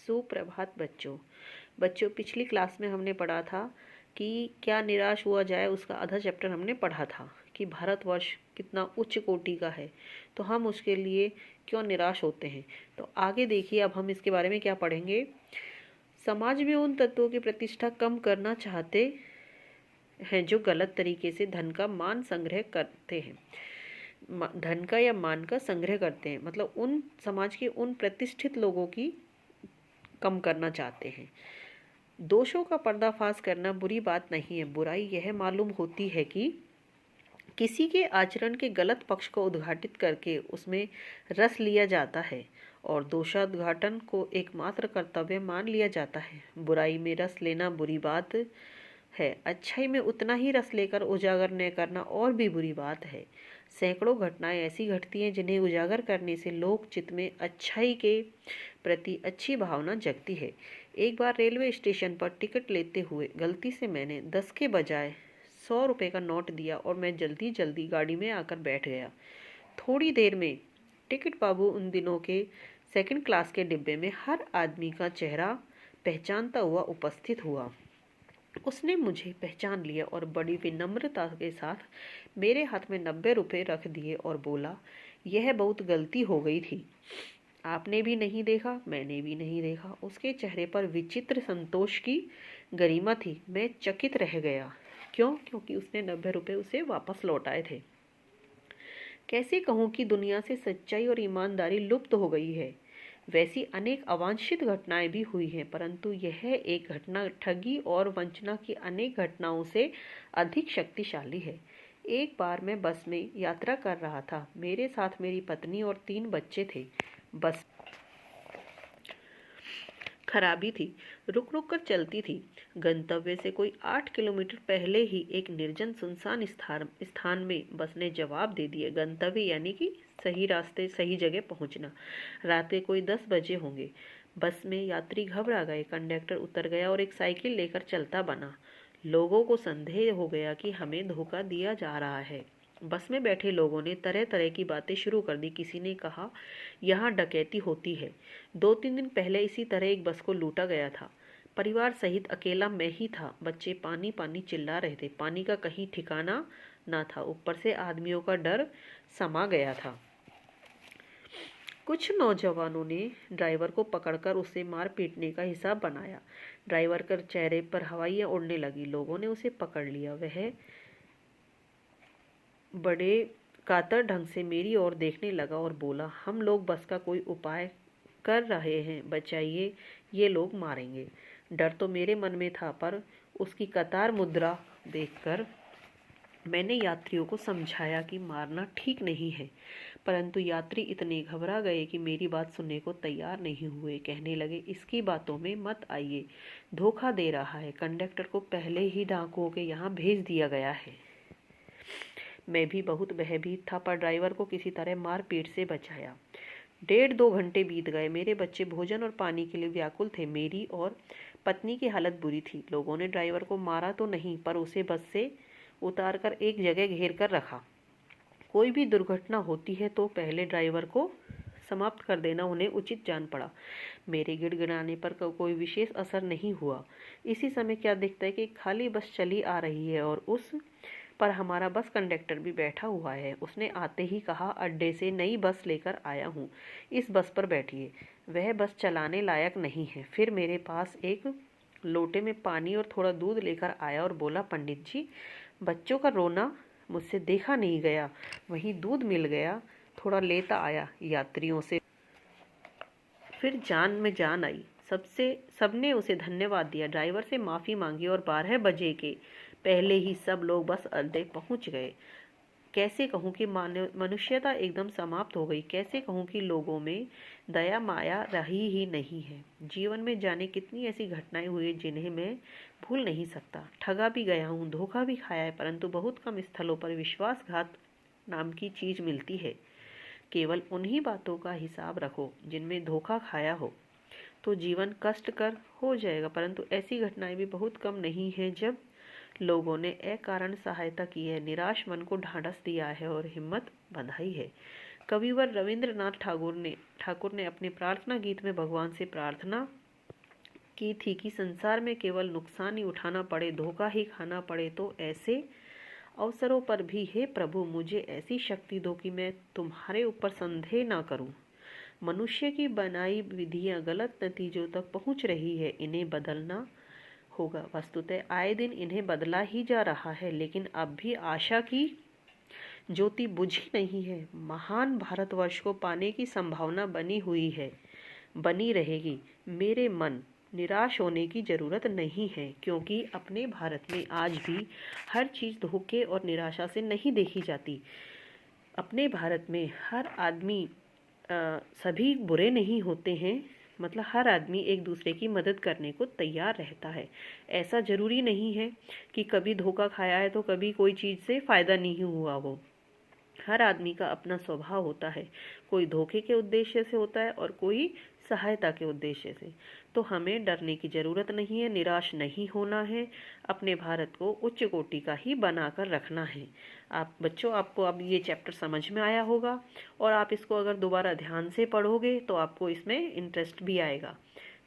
सुप्रभात बच्चों। बच्चों, पिछली क्लास में हमने पढ़ा था कि क्या निराश हुआ जाए, उसका आधा चैप्टर हमने पढ़ा था कि भारतवर्ष कितना उच्च कोटि का है, तो हम उसके लिए क्यों निराश होते हैं। तो आगे देखिए, अब हम इसके बारे में क्या पढ़ेंगे। समाज में उन तत्वों की प्रतिष्ठा कम करना चाहते हैं जो गलत तरीके से धन का मान संग्रह करते हैं, धन का या मान का संग्रह करते हैं, मतलब उन समाज के उन प्रतिष्ठित लोगों की कम करना चाहते हैं। दोषों का पर्दाफाश करना बुरी बात नहीं है। बुराई यह मालूम होती है कि किसी के आचरण के गलत पक्ष को उद्घाटित करके उसमें रस लिया जाता है और दोषोद्घाटन को एकमात्र कर्तव्य मान लिया जाता है। बुराई में रस लेना बुरी बात है, अच्छाई में उतना ही रस लेकर उजागर न करना और भी बुरी बात है। सैकड़ों घटनाएं ऐसी घटती हैं जिन्हें उजागर करने से लोक चित्त में अच्छाई के प्रति अच्छी भावना जगती है। एक बार रेलवे स्टेशन पर टिकट लेते हुए गलती से मैंने 10 के बजाय 100 रुपये का नोट दिया और मैं जल्दी जल्दी गाड़ी में आकर बैठ गया। थोड़ी देर में टिकट बाबू उन दिनों के सेकंड क्लास के डिब्बे में हर आदमी का चेहरा पहचानता हुआ उपस्थित हुआ। उसने मुझे पहचान लिया और बड़ी विनम्रता के साथ मेरे हाथ में 90 रुपये रख दिए और बोला, यह बहुत गलती हो गई थी। आपने भी नहीं देखा, मैंने भी नहीं देखा। उसके चेहरे पर विचित्र संतोष की गरिमा थी। मैं चकित रह गया। क्यों? क्योंकि उसने 90 रुपये उसे वापस लौटाए थे। कैसे कहूँ कि दुनिया से सच्चाई और ईमानदारी लुप्त हो गई है। वैसी अनेक अवांछित घटनाएं भी हुई हैं, परंतु यह एक घटना ठगी और वंचना की अनेक घटनाओं से अधिक शक्तिशाली है। एक बार मैं बस में यात्रा कर रहा था। मेरे साथ मेरी पत्नी और 3 बच्चे थे। बस खराबी थी, रुक रुक कर चलती थी। गंतव्य से कोई 8 किलोमीटर पहले ही एक निर्जन सुनसान स्थान में बस ने जवाब दे दिया। गंतव्य यानी कि सही रास्ते, सही जगह पहुंचना। रात के कोई 10 बजे होंगे। बस में यात्री घबरा गए। कंडक्टर उतर गया और एक साइकिल लेकर चलता बना। लोगों को संदेह हो गया कि हमें धोखा दिया जा रहा है। बस में बैठे लोगों ने तरह तरह की बातें शुरू कर दी। किसी ने कहा, यहाँ डकैती होती है। 2-3 दिन पहले इसी तरह एक बस को लूटा गया था। परिवार सहित अकेला मैं ही था। बच्चे पानी पानी चिल्ला रहे थे। पानी का कहीं ठिकाना ना था। ऊपर से आदमियों का डर समा गया था। कुछ नौजवानों ने ड्राइवर को पकड़कर उसे मार पीटने का हिसाब बनाया। ड्राइवर के चेहरे पर हवाइयाँ उड़ने लगी। लोगों ने उसे पकड़ लिया। वह बड़े कातर ढंग से मेरी ओर देखने लगा और बोला, हम लोग बस का कोई उपाय कर रहे हैं, बचाइए, ये लोग मारेंगे। डर तो मेरे मन में था, पर उसकी कतार मुद्रा देखकर मैंने यात्रियों को समझाया कि मारना ठीक नहीं है, परंतु यात्री इतने घबरा गए कि मेरी बात सुनने को तैयार नहीं हुए। कहने लगे, इसकी बातों में मत आइए, धोखा दे रहा है। कंडक्टर को पहले ही डाकुओं के यहाँ भेज दिया गया है। मैं भी बहुत भयभीत था, पर ड्राइवर को किसी तरह मार पीट से बचाया। 1.5-2 घंटे बीत गए। मेरे बच्चे भोजन और पानी के लिए व्याकुल थे। मेरी और पत्नी की हालत बुरी थी। लोगों ने ड्राइवर को मारा तो नहीं, पर उसे बस से उतार कर एक जगह घेर कर रखा। कोई भी दुर्घटना होती है तो पहले ड्राइवर को समाप्त कर देना उन्हें उचित जान पड़ा। मेरे गिड़गिड़ाने पर कोई विशेष असर नहीं हुआ। इसी समय क्या दिखता है कि खाली बस चली आ रही है और उस पर हमारा बस कंडक्टर भी बैठा हुआ है। उसने आते ही कहा, अड्डे से नई बस लेकर आया हूँ, इस बस पर बैठिए। वह बस चलाने लायक नहीं है। फिर मेरे पास एक लोटे में पानी और थोड़ा दूध लेकर आया और बोला, पंडित जी, बच्चों का रोना मुझसे देखा नहीं गया। वहीं दूध मिल गया, थोड़ा लेता आया यात्रियों से। फिर जान में जान आई। सबने उसे धन्यवाद दिया, ड्राइवर से माफ़ी मांगी और 12 बजे के पहले ही सब लोग बस अड्डे पहुंच गए। कैसे कहूँ कि मनुष्यता एकदम समाप्त हो गई। कैसे कहूँ कि लोगों में दया माया रही ही नहीं है। जीवन में जाने कितनी ऐसी घटनाएं हुई जिन्हें मैं भूल नहीं सकता। ठगा भी गया हूँ, धोखा भी खाया है, परंतु बहुत कम स्थलों पर विश्वासघात नाम की चीज़ मिलती है। केवल उन्हीं बातों का हिसाब रखो जिनमें धोखा खाया हो, तो जीवन कष्टकर हो जाएगा। परंतु ऐसी घटनाएं भी बहुत कम नहीं हैं जब लोगों ने अकारण सहायता की है, निराश मन को ढांढस दिया है और हिम्मत बंधाई है। कविवर रविंद्रनाथ ठाकुर ने अपने प्रार्थना गीत में भगवान से प्रार्थना की थी कि संसार में केवल नुकसान ही उठाना पड़े, धोखा ही खाना पड़े, तो ऐसे अवसरों पर भी हे प्रभु मुझे ऐसी शक्ति दो कि मैं तुम्हारे ऊपर संदेह ना करूं। मनुष्य की बनाई विधियां गलत नतीजों तक पहुंच रही है, इन्हें बदलना होगा। वस्तुतः आए दिन इन्हें बदला ही जा रहा है, लेकिन अब भी आशा की ज्योति बुझी नहीं है। महान भारतवर्ष को पाने की संभावना बनी हुई है, बनी रहेगी। मेरे मन निराश होने की ज़रूरत नहीं है, क्योंकि अपने भारत में आज भी हर चीज़ धोखे और निराशा से नहीं देखी जाती। अपने भारत में हर आदमी सभी बुरे नहीं होते हैं, मतलब हर आदमी एक दूसरे की मदद करने को तैयार रहता है। ऐसा ज़रूरी नहीं है कि कभी धोखा खाया है तो कभी कोई चीज़ से फ़ायदा नहीं हुआ हो। हर आदमी का अपना स्वभाव होता है, कोई धोखे के उद्देश्य से होता है और कोई सहायता के उद्देश्य से। तो हमें डरने की ज़रूरत नहीं है, निराश नहीं होना है, अपने भारत को उच्च कोटि का ही बनाकर रखना है। आप बच्चों, आपको अब ये चैप्टर समझ में आया होगा और आप इसको अगर दोबारा ध्यान से पढ़ोगे तो आपको इसमें इंटरेस्ट भी आएगा।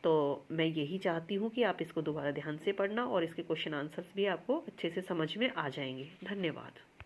तो मैं यही चाहती हूँ कि आप इसको दोबारा ध्यान से पढ़ना और इसके क्वेश्चन आंसर्स भी आपको अच्छे से समझ में आ जाएंगे। धन्यवाद।